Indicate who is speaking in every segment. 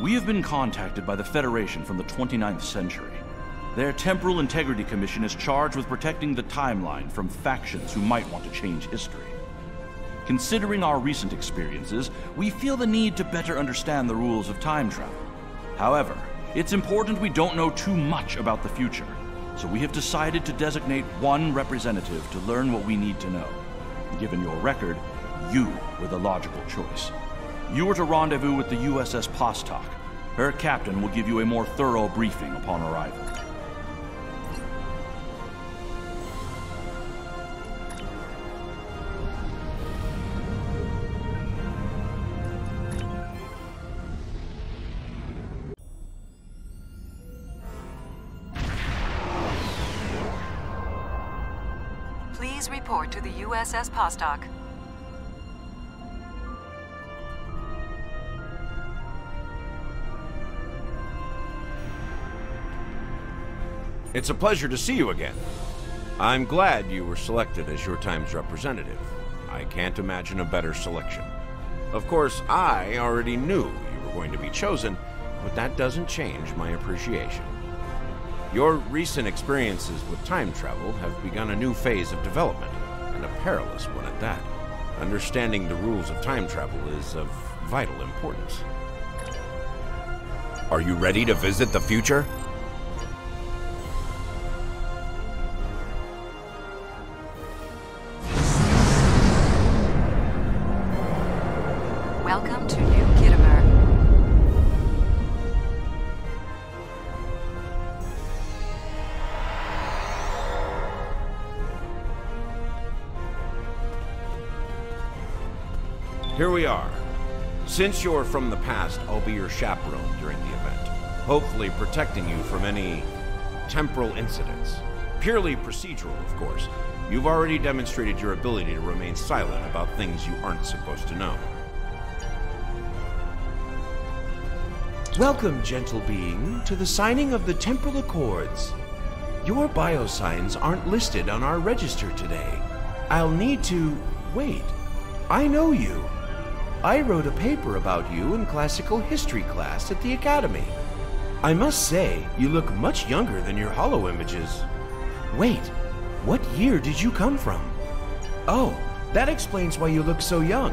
Speaker 1: We have been contacted by the Federation from the 29th century. Their Temporal Integrity Commission is charged with protecting the timeline from factions who might want to change history. Considering our recent experiences, we feel the need to better understand the rules of time travel. However, it's important we don't know too much about the future, so we have decided to designate one representative to learn what we need to know. Given your record, you were the logical choice. You are to rendezvous with the USS Postok. Her captain will give you a more thorough briefing upon arrival.
Speaker 2: Please report to the USS Postok.
Speaker 3: It's a pleasure to see you again. I'm glad you were selected as your time's representative. I can't imagine a better selection. Of course, I already knew you were going to be chosen, but that doesn't change my appreciation. Your recent experiences with time travel have begun a new phase of development, and a perilous one at that. Understanding the rules of time travel is of vital importance. Are you ready to visit the future?
Speaker 2: Welcome to New Kittimer.
Speaker 3: Here we are. Since you're from the past, I'll be your chaperone during the event, hopefully protecting you from any temporal incidents. Purely procedural, of course. You've already demonstrated your ability to remain silent about things you aren't supposed to know.
Speaker 4: Welcome, gentle being, to the signing of the Temporal Accords. Your biosigns aren't listed on our register today. I'll need to... wait. I know you. I wrote a paper about you in classical history class at the Academy. I must say, you look much younger than your holo images. Wait, what year did you come from? Oh, that explains why you look so young.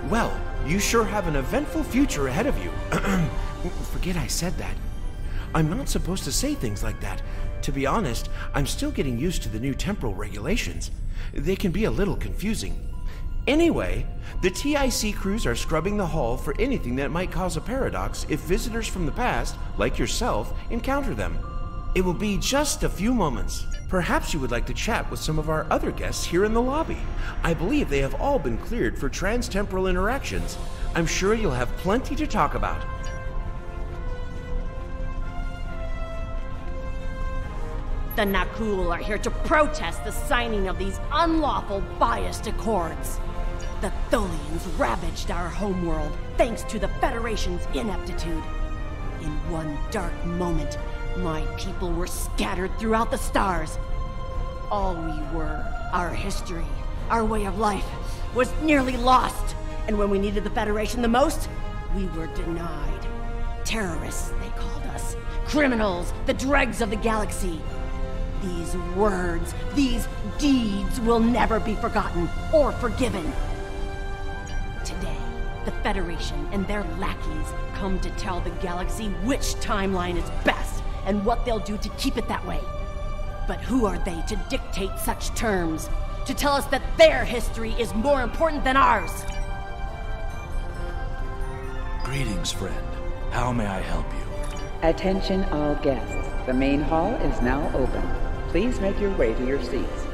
Speaker 4: Well, you sure have an eventful future ahead of you. Forget I said that. I'm not supposed to say things like that. To be honest, I'm still getting used to the new temporal regulations. They can be a little confusing. Anyway, the TIC crews are scrubbing the hull for anything that might cause a paradox if visitors from the past, like yourself, encounter them. It will be just a few moments. Perhaps you would like to chat with some of our other guests here in the lobby. I believe they have all been cleared for trans-temporal interactions. I'm sure you'll have plenty to talk about.
Speaker 5: The Nakul are here to protest the signing of these unlawful, biased accords. The Tholians ravaged our homeworld thanks to the Federation's ineptitude. In one dark moment, my people were scattered throughout the stars. All we were, our history, our way of life, was nearly lost. And when we needed the Federation the most, we were denied. Terrorists, they called us. Criminals, the dregs of the galaxy. These words, these deeds will never be forgotten or forgiven. Today, the Federation and their lackeys come to tell the galaxy which timeline is best and what they'll do to keep it that way. But who are they to dictate such terms? To tell us that their history is more important than ours?
Speaker 1: Greetings, friend. How may I help you?
Speaker 6: Attention all guests. The main hall is now open. Please make your way to your seats.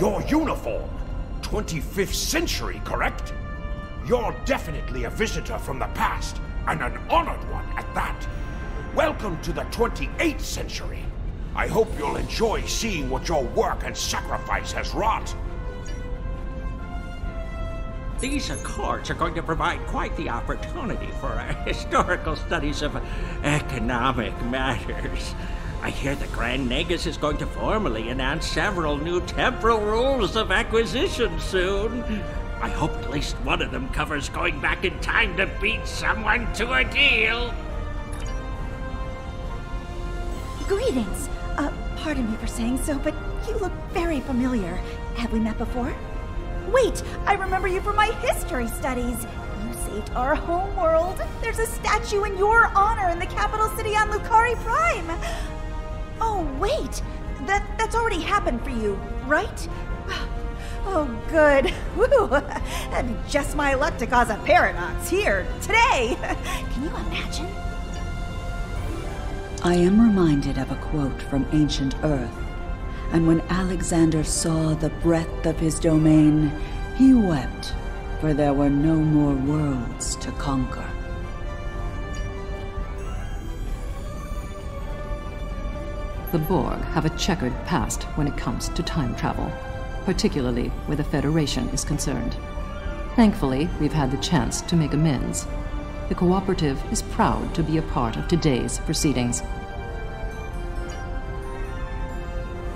Speaker 7: Your uniform! 25th century, correct? You're definitely a visitor from the past, and an honored one at that. Welcome to the 28th century. I hope you'll enjoy seeing what your work and sacrifice has wrought.
Speaker 8: These Accords are going to provide quite the opportunity for historical studies of economic matters. I hear the Grand Nagus is going to formally announce several new temporal rules of acquisition soon. I hope at least one of them covers going back in time to beat someone to a deal.
Speaker 9: Greetings. Pardon me for saying so, but you look very familiar. Have we met before? Wait, I remember you from my history studies. You saved our home world. There's a statue in your honor in the capital city on Lucari Prime. Oh, wait. That's already happened for you, right? Oh, good. Woo! That'd be just my luck to cause a paradox here, today. Can you imagine?
Speaker 6: I am reminded of a quote from ancient Earth. And when Alexander saw the breadth of his domain, he wept, for there were no more worlds to conquer.
Speaker 10: The Borg have a checkered past when it comes to time travel, particularly where the Federation is concerned. Thankfully, we've had the chance to make amends. The Cooperative is proud to be a part of today's proceedings.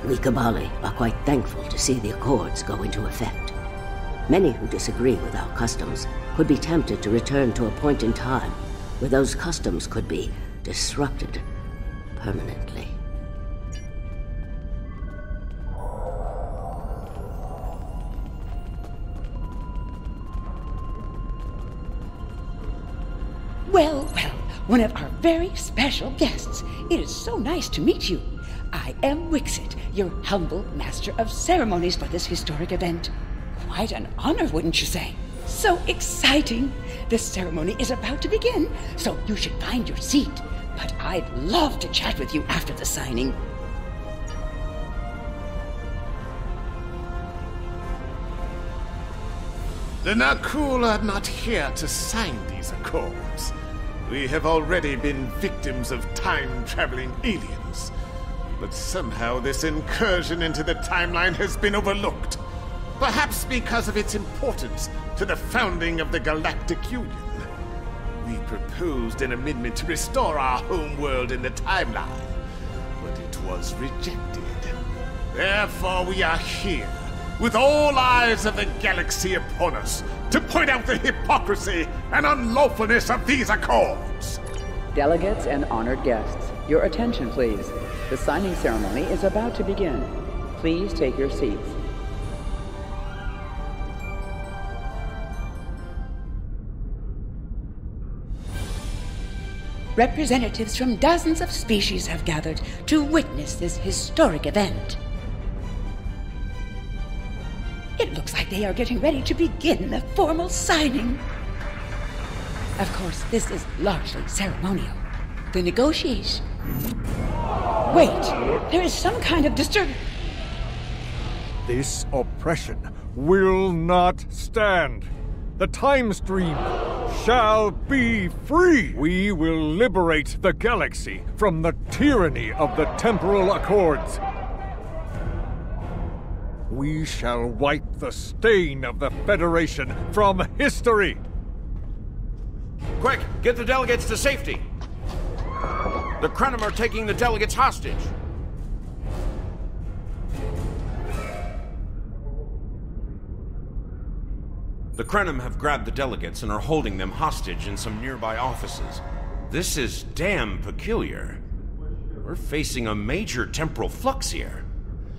Speaker 11: We Kabali are quite thankful to see the Accords go into effect. Many who disagree with our customs could be tempted to return to a point in time where those customs could be disrupted permanently.
Speaker 12: Well, one of our very special guests. It is so nice to meet you. I am Wixit, your humble master of ceremonies for this historic event. Quite an honor, wouldn't you say? So exciting! The ceremony is about to begin, so you should find your seat. But I'd love to chat with you after the signing.
Speaker 13: The Nakul are not here to sign these accords. We have already been victims of time-traveling aliens. But somehow this incursion into the timeline has been overlooked. Perhaps because of its importance to the founding of the Galactic Union. We proposed an amendment to restore our home world in the timeline, but it was rejected. Therefore we are here, with all eyes of the galaxy upon us, to point out the hypocrisy and unlawfulness of these accords.
Speaker 6: Delegates and honored guests, your attention please. The signing ceremony is about to begin. Please take your seats.
Speaker 12: Representatives from dozens of species have gathered to witness this historic event. It looks like they are getting ready to begin the formal signing. Of course, this is largely ceremonial. The negotiation... Wait, there is some kind of disturbance.
Speaker 14: This oppression will not stand. The time stream shall be free. We will liberate the galaxy from the tyranny of the temporal accords. We shall wipe the stain of the Federation from history.
Speaker 3: Quick, get the delegates to safety. The Krenim are taking the delegates hostage. The Krenim have grabbed the delegates and are holding them hostage in some nearby offices. This is damn peculiar. We're facing a major temporal flux here.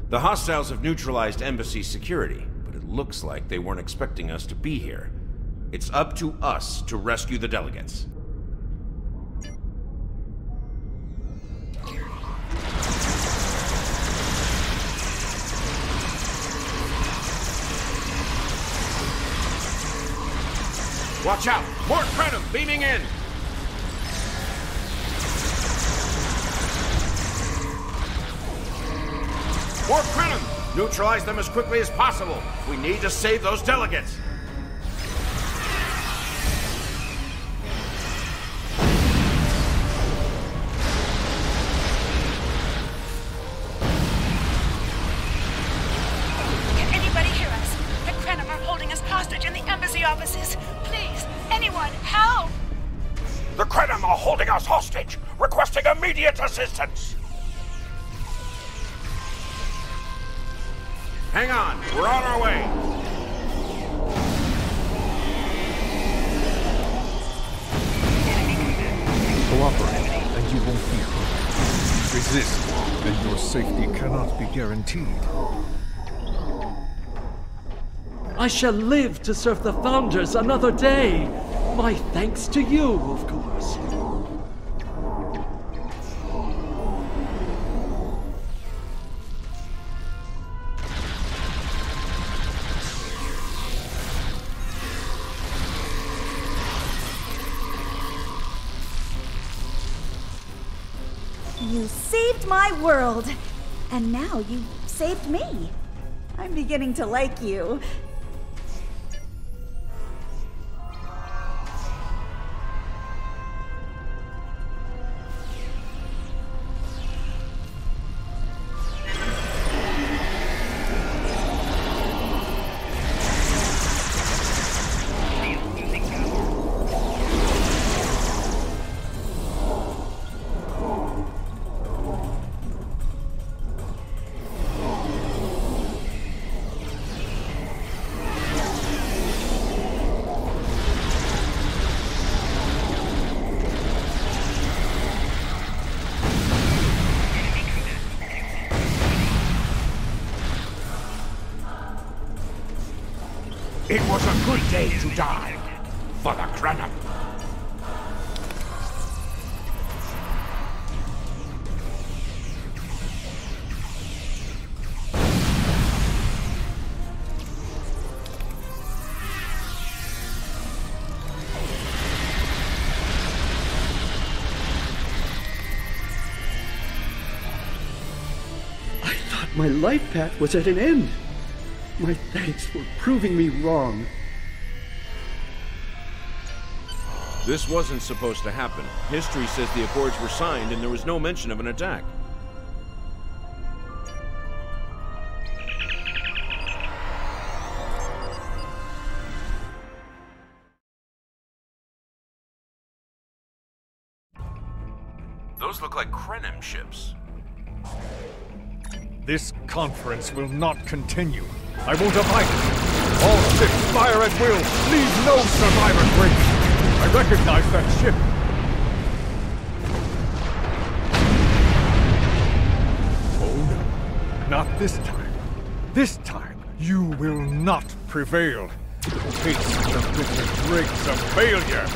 Speaker 3: The hostiles have neutralized embassy security, but it looks like they weren't expecting us to be here. It's up to us to rescue the delegates. Watch out! More Krenim beaming in! More Krenim! Neutralize them as quickly as possible. We need to save those delegates.
Speaker 12: Can anybody hear us? The Krenim are holding us hostage in the embassy office.
Speaker 15: Nemesis. Please, anyone, help!
Speaker 7: The Krenim are holding us hostage, requesting immediate assistance.
Speaker 3: Hang on, we're on our way.
Speaker 14: Cooperate, and you won't be hurt. Resist, and your safety cannot be guaranteed.
Speaker 16: I shall live to serve the Founders another day. My thanks to you, of course.
Speaker 9: You saved my world, and now you saved me. I'm beginning to like you.
Speaker 7: It was a good day to die for the Krenim.
Speaker 16: I thought my life path was at an end. My thanks for proving me wrong.
Speaker 3: This wasn't supposed to happen. History says the Accords were signed and there was no mention of an attack. Those look like Krenim ships.
Speaker 14: This conference will not continue. I won't abide it. All ships fire at will. Leave no survivor grace. I recognize that ship. Oh no. Not this time. This time, you will not prevail. Taste the bitter dregs of failure.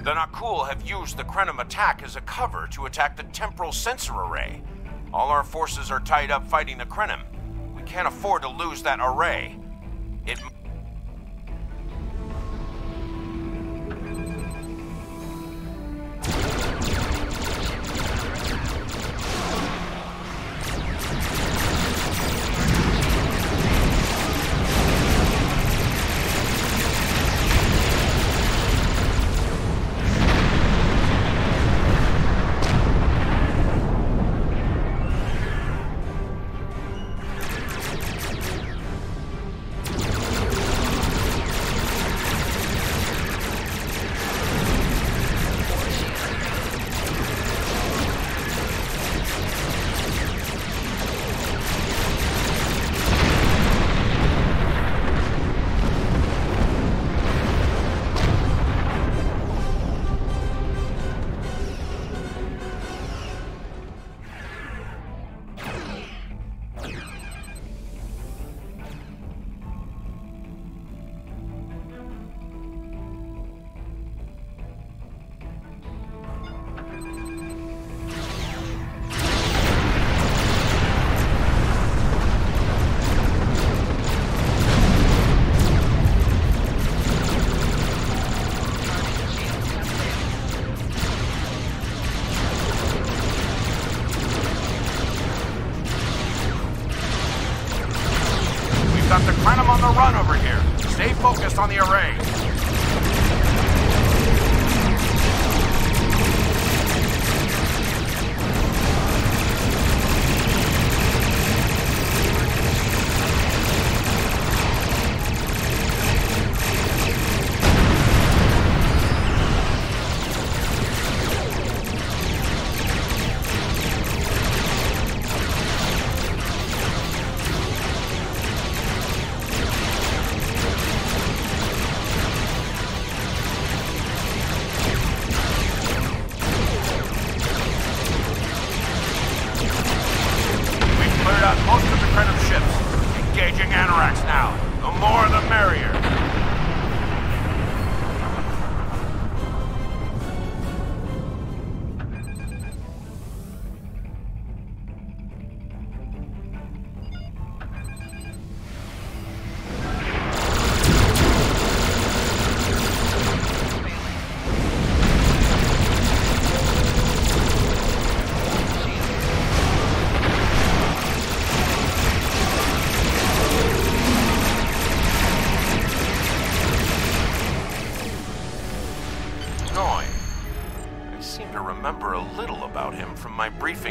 Speaker 3: The Nakul have used the Krenim attack as a cover to attack the temporal sensor array. All our forces are tied up fighting the Krenim. We can't afford to lose that array. It...
Speaker 7: got the Krenim on the run over here. Stay focused on the array.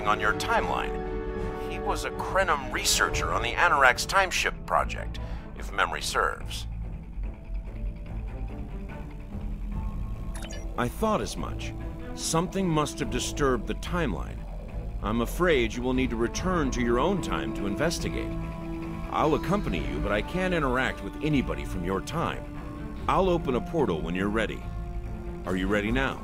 Speaker 7: On your timeline. He was a Krenim researcher on the Anorak's timeship project, if memory serves.
Speaker 3: I thought as much. Something must have disturbed the timeline. I'm afraid you will need to return to your own time to investigate. I'll accompany you, but I can't interact with anybody from your time. I'll open a portal when you're ready. Are you ready now?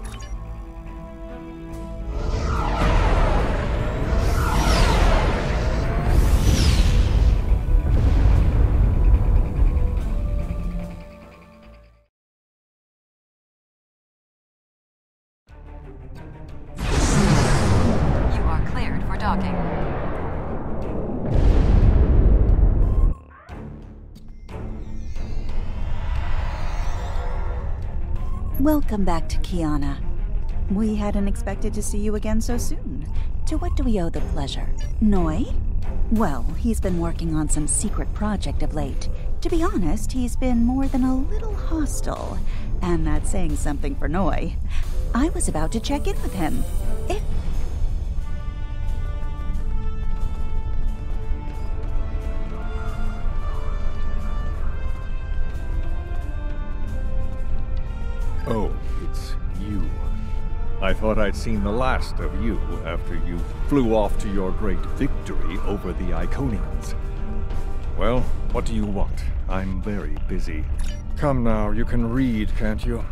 Speaker 9: Welcome back to Kiana. We hadn't expected to see you again so soon. To what do we owe the pleasure? Noi? Well, he's been working on some secret project of late. To be honest, he's been more than a little hostile. And that's saying something for Noi. I was about to check in with him. If...
Speaker 14: Oh, it's you. I thought I'd seen the last of you after you flew off to your great victory over the Iconians. Well, what do you want? I'm very busy. Come now, you can read, can't you?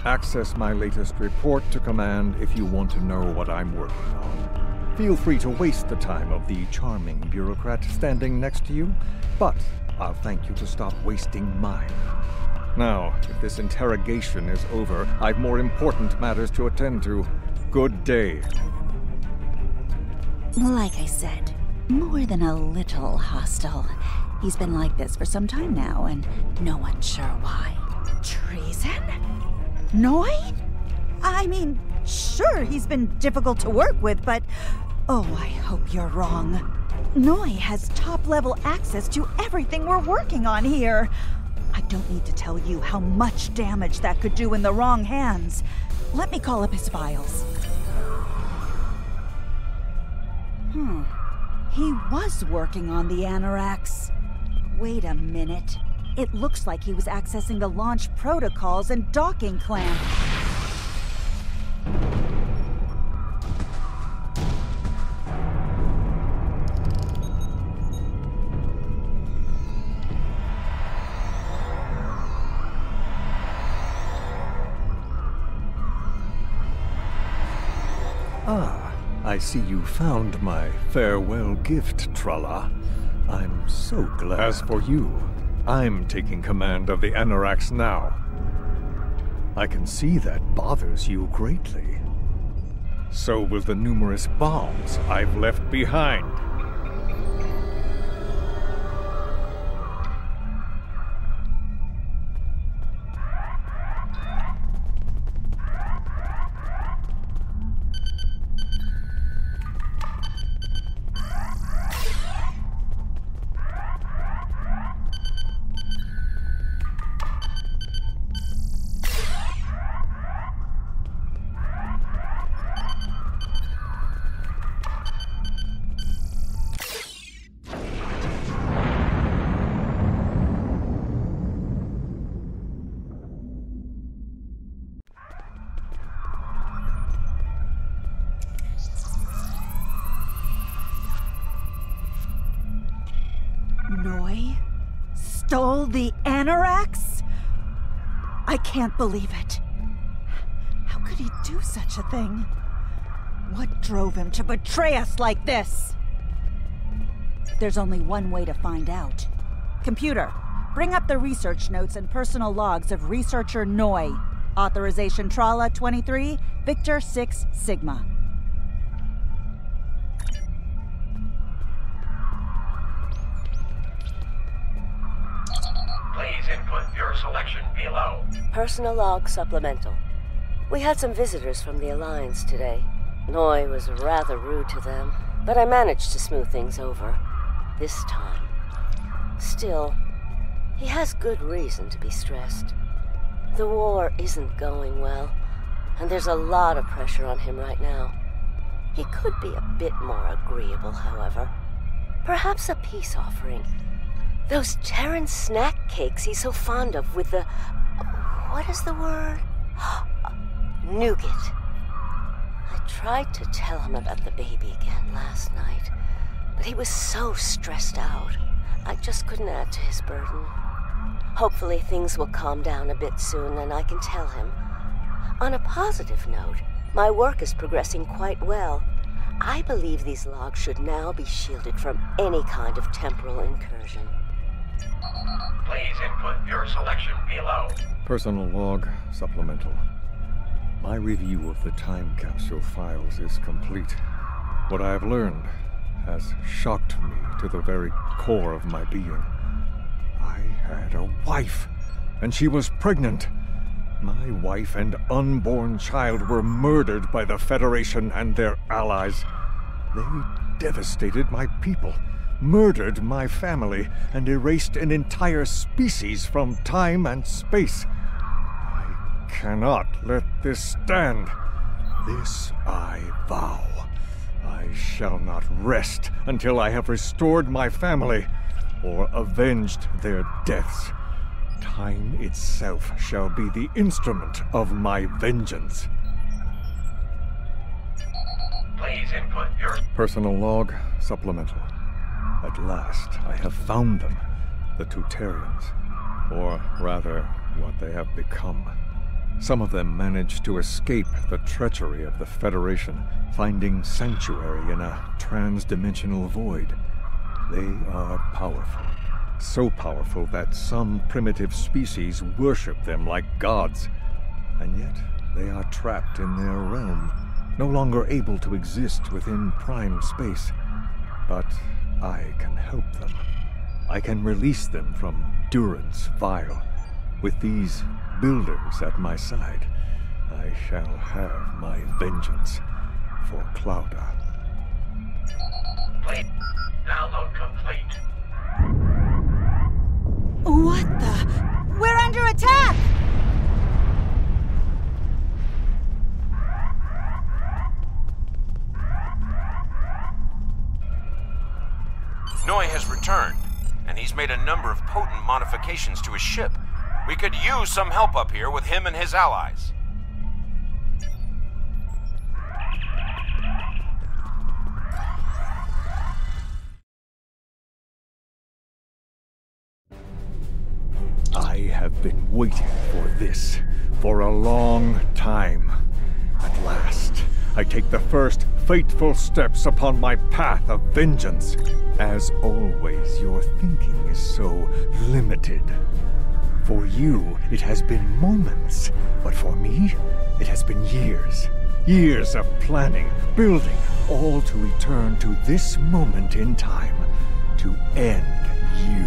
Speaker 14: Access my latest report to command if you want to know what I'm working on. Feel free to waste the time of the charming bureaucrat standing next to you, but I'll thank you to stop wasting mine. Now, if this interrogation is over, I've more important matters to attend to. Good day.
Speaker 9: Like I said, more than a little hostile. He's been like this for some time now, and no one's sure why. Treason? Noi? I mean, sure, he's been difficult to work with, but... Oh, I hope you're wrong. Noi has top-level access to everything we're working on here. I don't need to tell you how much damage that could do in the wrong hands. Let me call up his files. He was working on the Anoraks. Wait a minute. It looks like he was accessing the launch protocols and docking clamp.
Speaker 14: Ah, I see you found my farewell gift, Tralla. I'm so glad. As for you, I'm taking command of the Anoraks now. I can see that bothers you greatly. So will the numerous bombs I've left behind.
Speaker 9: Noi stole the Anoraks? I can't believe it. How could he do such a thing? What drove him to betray us like this? There's only one way to find out. Computer, bring up the research notes and personal logs of researcher Noi. Authorization Trala 23, Victor 6 Sigma.
Speaker 17: Please input your selection below.
Speaker 11: Personal log supplemental. We had some visitors from the Alliance today. Noi was rather rude to them, but I managed to smooth things over. This time. Still, he has good reason to be stressed. The war isn't going well, and there's a lot of pressure on him right now. He could be a bit more agreeable, however. Perhaps a peace offering. Those Terran snack cakes he's so fond of with the... what is the word? Nougat. I tried to tell him about the baby again last night, but he was so stressed out. I just couldn't add to his burden. Hopefully things will calm down a bit soon and I can tell him. On a positive note, my work is progressing quite well. I believe these logs should now be shielded from any kind of temporal incursion.
Speaker 17: Please input your selection below.
Speaker 14: Personal log supplemental. My review of the time capsule files is complete. What I have learned has shocked me to the very core of my being. I had a wife, and she was pregnant. My wife and unborn child were murdered by the Federation and their allies. They devastated my people, murdered my family, and erased an entire species from time and space. I cannot let this stand. This I vow. I shall not rest until I have restored my family or avenged their deaths. Time itself shall be the instrument of my vengeance.
Speaker 17: Please input your...
Speaker 14: Personal log supplemental. At last, I have found them, the Tutarians. Or rather, what they have become. Some of them managed to escape the treachery of the Federation, finding sanctuary in a trans-dimensional void. They are powerful. So powerful that some primitive species worship them like gods. And yet, they are trapped in their realm, no longer able to exist within prime space. But I can help them. I can release them from durance vile. With these builders at my side, I shall have my vengeance for Clouda.
Speaker 17: Please, download complete.
Speaker 9: What the? We're under attack!
Speaker 3: Noi has returned, and he's made a number of potent modifications to his ship. We could use some help up here with him and his allies.
Speaker 14: I have been waiting for this for a long time. At last, I take the first fateful steps upon my path of vengeance. As always, your thinking is so limited. For you, it has been moments, but for me, it has been years. Years of planning, building, all to return to this moment in time, to end you.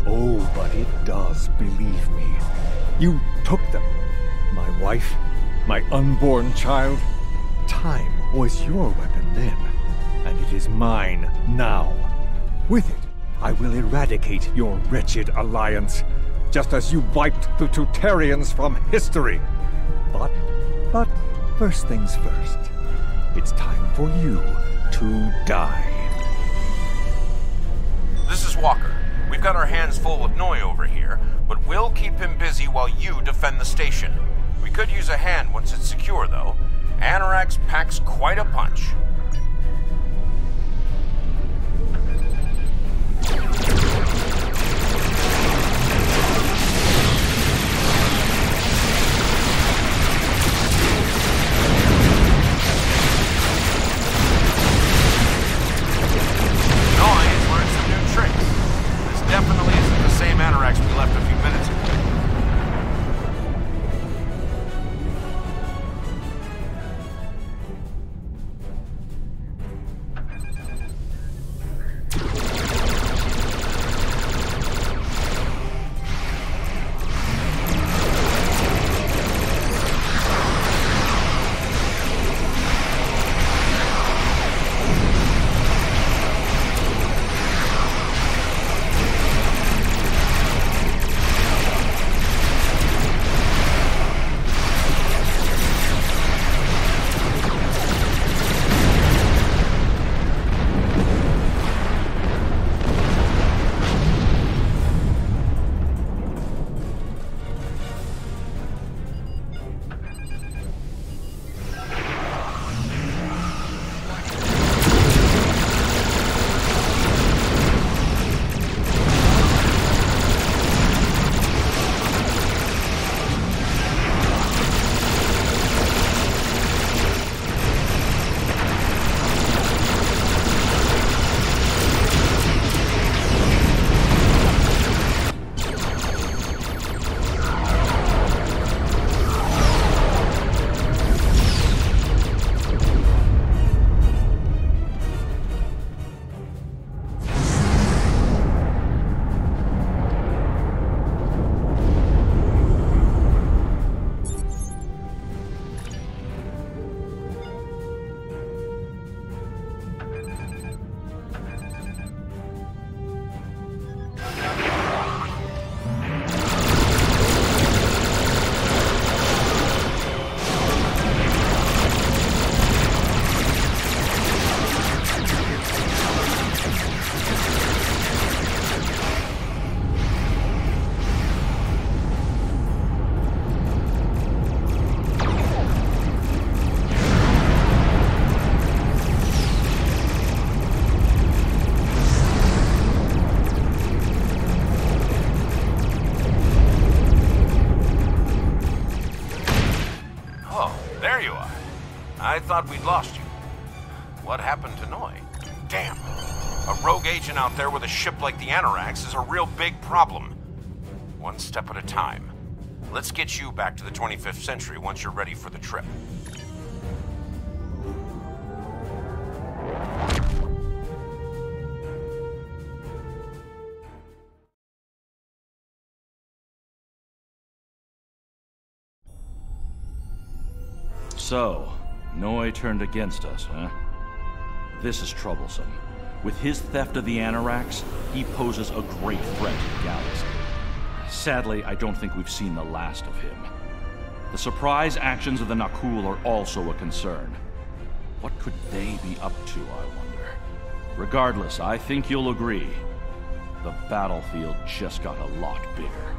Speaker 14: Oh, but it does, believe me. You took them. My wife, my unborn child. Time was your weapon then, and it is mine now. With it, I will eradicate your wretched alliance, just as you wiped the Tutarians from history. But first things first. It's time for you to die.
Speaker 3: This is Walker. We've got our hands full with Noi over here, but we'll keep him busy while you defend the station. We could use a hand once it's secure, though. Anorax packs quite a punch. thought we'd lost you. What happened to Noi? Damn. A rogue agent out there with a ship like the Anoraks is a real big problem. One step at a time. Let's get you back to the 25th century once you're ready for the trip.
Speaker 1: So, Noi turned against us, huh? This is troublesome. With his theft of the Anoraks, he poses a great threat to the galaxy. Sadly, I don't think we've seen the last of him. The surprise actions of the Nakul are also a concern. What could they be up to, I wonder? Regardless, I think you'll agree. The battlefield just got a lot bigger.